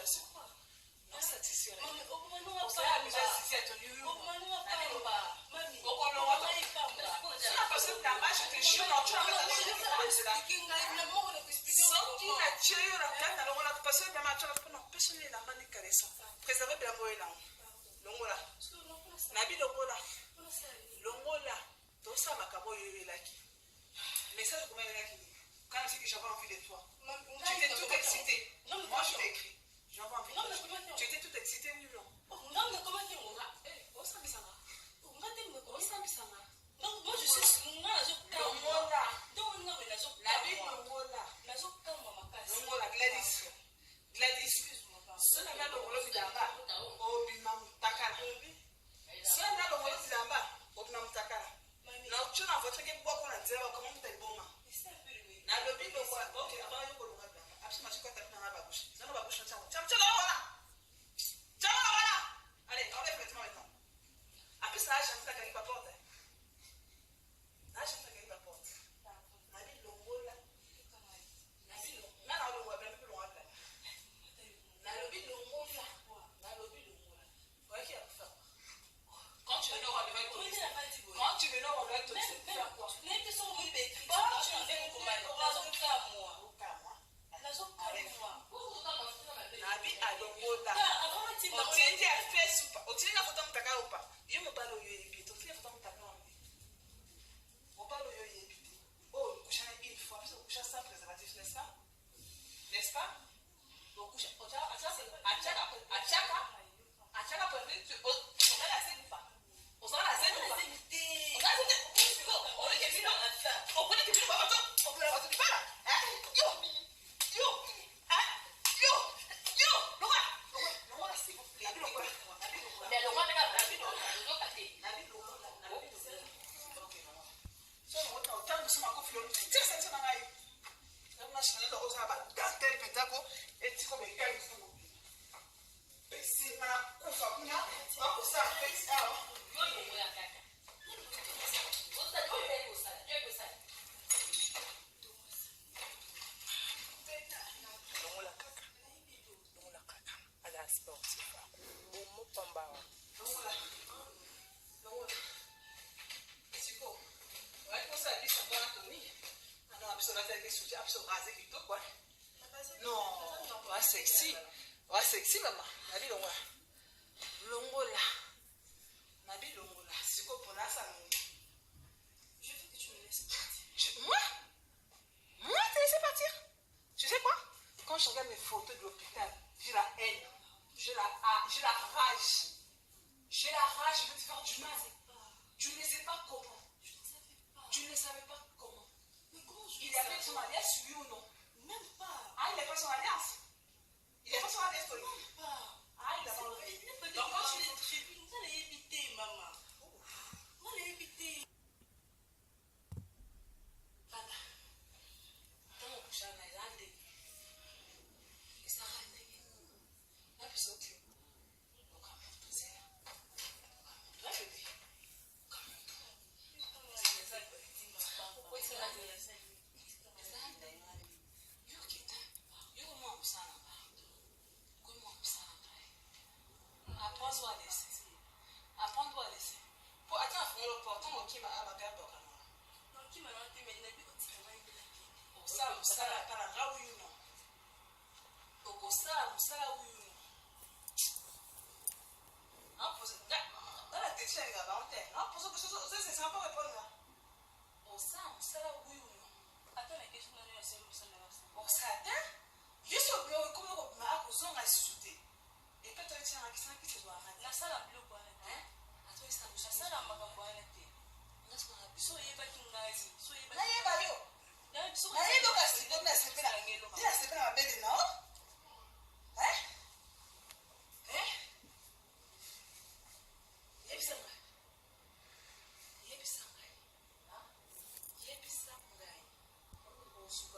Non satisfait. Mais ça, comment il est quand je dis que j'avais envie de toi, tu étais tout excité. Moi, je t'ai écrit. J'avais envie de toi. Tu étais tout excité, oui, non? Non, mais comment tu m'as dit? Oh, ça me semble. Oh, ça me semble. Donc, moi, je suis. Moi, je suis. Donc, non, mais la joie. La vie, la joie, Gladys. Gladys. Ce n'est pas le rôle de Damba. Oh, Bimam Takara. Ce n'est pas le rôle de Damba. Oh, Bimam Takara. Non, tu n'as pas fait que beaucoup de gens comment tu es bon. Na lobi lo kwa okay aba yo ko lo ngaba absolument je crois que tu n'as pas bouche ça ne va bouche ça tu voilà allez on est prêt maintenant après ça j'ai fait la porte là j'ai fait la porte na bi lo ngola na bi lo na lo wa ben lo ngaba na lobi lo ngola quoi qui a fait quand tu veux on va tout quand tu veux on va tout faire quoi n'est que son oui mais tu en fais comment n'est-ce pas? Non, sexy. Sexy, maman. Nabi Longola. Longola. Nabi Longola. C'est quoi pour la ça? Je veux que tu me laisses partir. Moi, te laisser partir? Tu sais quoi? Quand je regarde mes photos de l'hôpital, j'ai la haine. J'ai la rage. J'ai la rage, je veux te faire du mal. Tu ne sais pas comment. Tu ne savais pas comment. Il a fait son alliance, oui ou non? Même pas. Ah, il a fait son alliance? Il a fait son alliance pour lui? Même pas. Ah, il a pas fait. Donc, quand tu l'es tribu, nous allons éviter, maman. On allons éviter. Papa. Dans mon couche, on a l'andé. Et ça a l'andé. La personne qui. Apprends-toi à laisser. Pour attendre, il faut le porter. On qui m'a abattu à Bokana. Non, qui m'a rendu, mais il n'a plus de travail. Ça, pas la raoui ou non. Au ça, oui ou non. Dans la tête, il y a un terre. Non, pour ça, c'est sympa de répondre là. Au ça, oui ou non. Attends, la question est assez lourde. Au ça, juste au bureau, comme on m'a accusé, on a sauté. Et quand tu as dit qui se doit arrêter. La salle a bleu quoi. Attends, ça la salle a ma quoi arrêter. Soyez pas qui nous a dit. Soyez pas. N'ayez pas yo. N'ayez pas si tu me sais pas. Tu as c'est pas ma belle non? Suka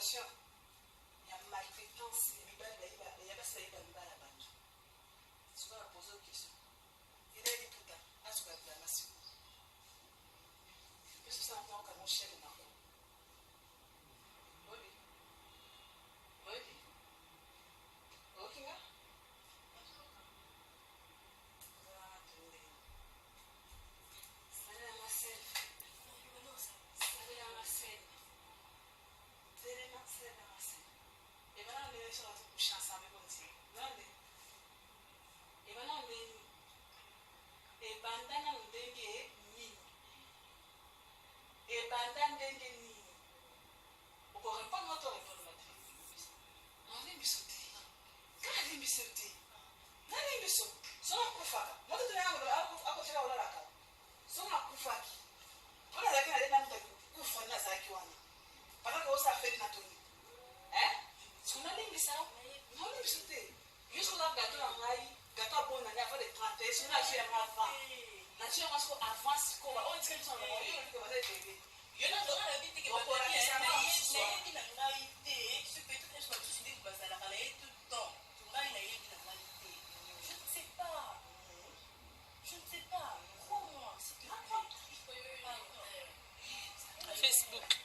attention. Il y a maltraitance. Il y a pas ça, il y a pas la banque. Tu vas poser une question. Il a dit putain, à ce que la nation. Et ce sont encore comme mon chef de Marco. Oui. Oui. Ok, là. Facebook.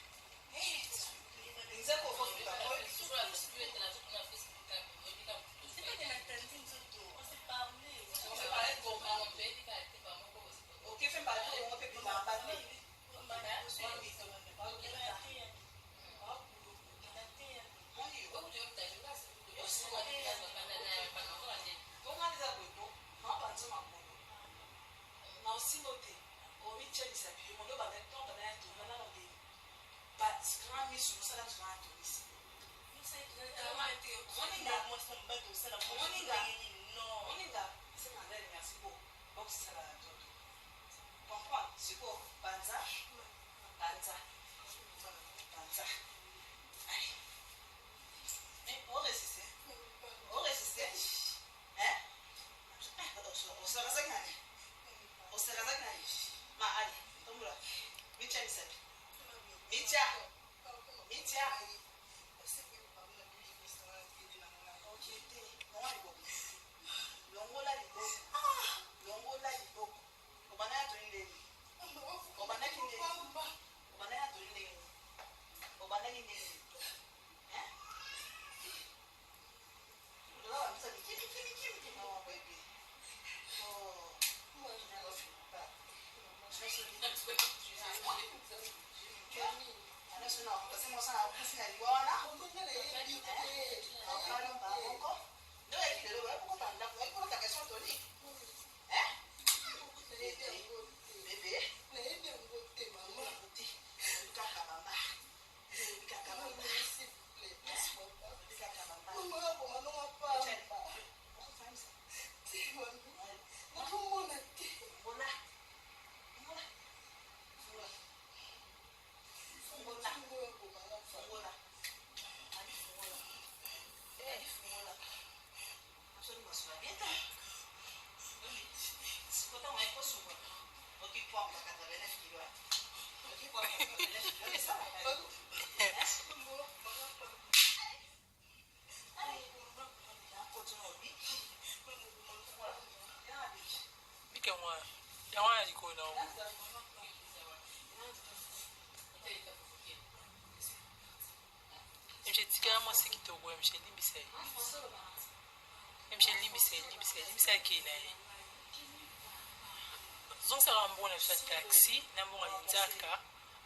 Taxi, na mbonga nzaka.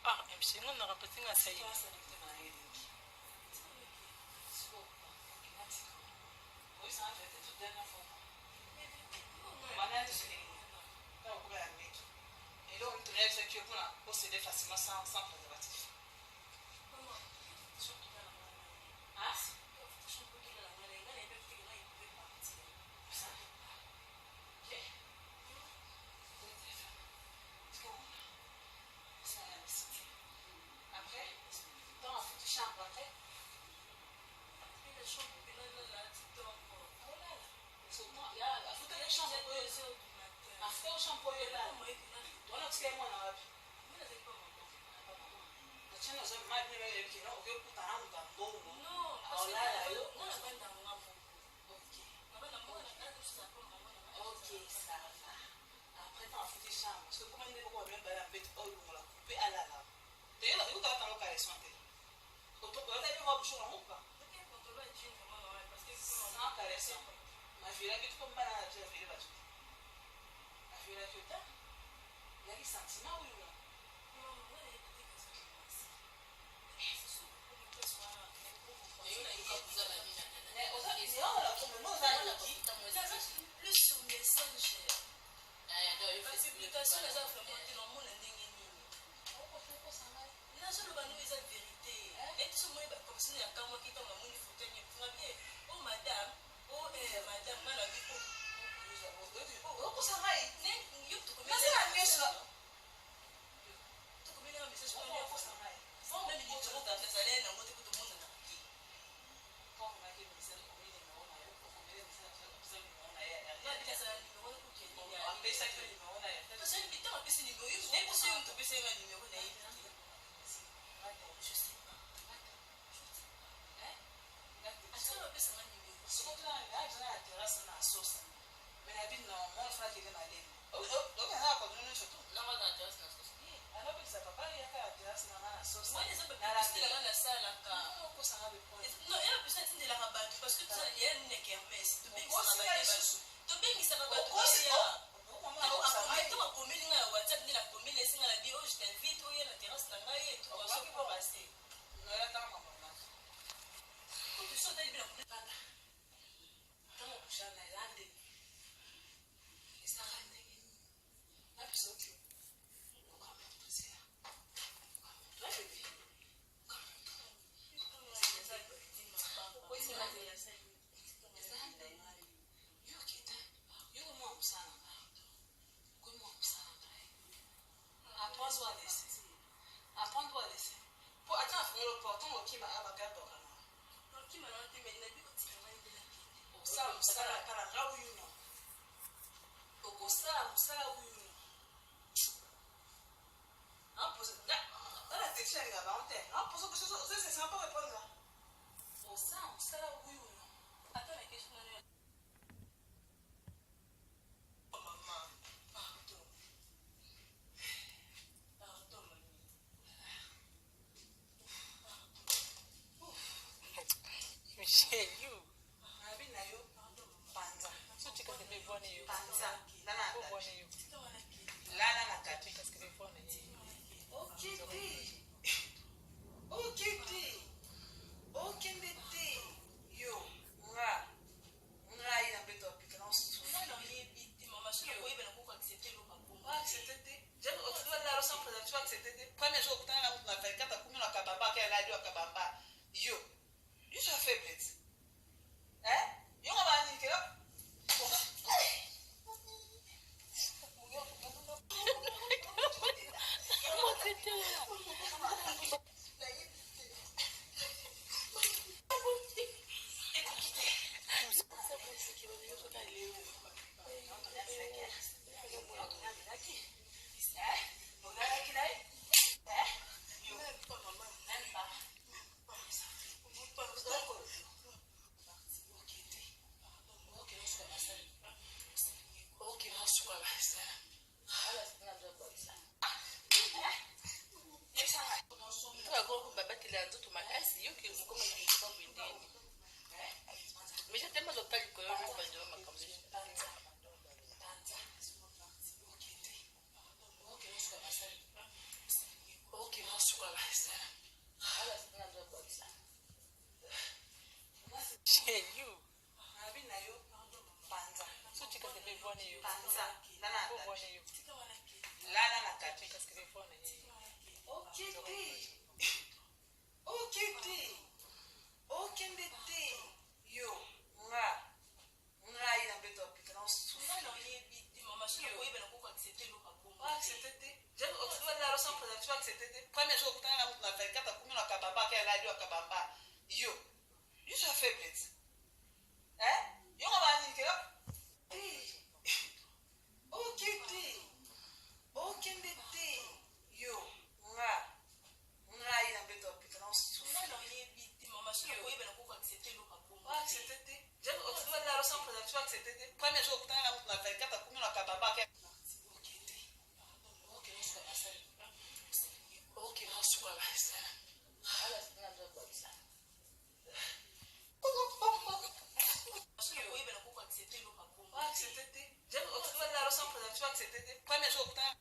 Ah, mshingo na rapatinga sayi. Et là, on te lève ce qui est pour posséder facilement sans préservatif. Hein? Michelle, you. So tu can be born you. Born you. Lala na kati. Parce que des fois on est. Mais j'ai tellement de pas du colère, je vais dire ma camisole. Chez you. So tu can be born you. Born you. Lala na kati. Parce que des fois on est. Premier jour que tu as la 24 comme la kababa. Ok, non, c'est quoi ça? Premier jour que tu as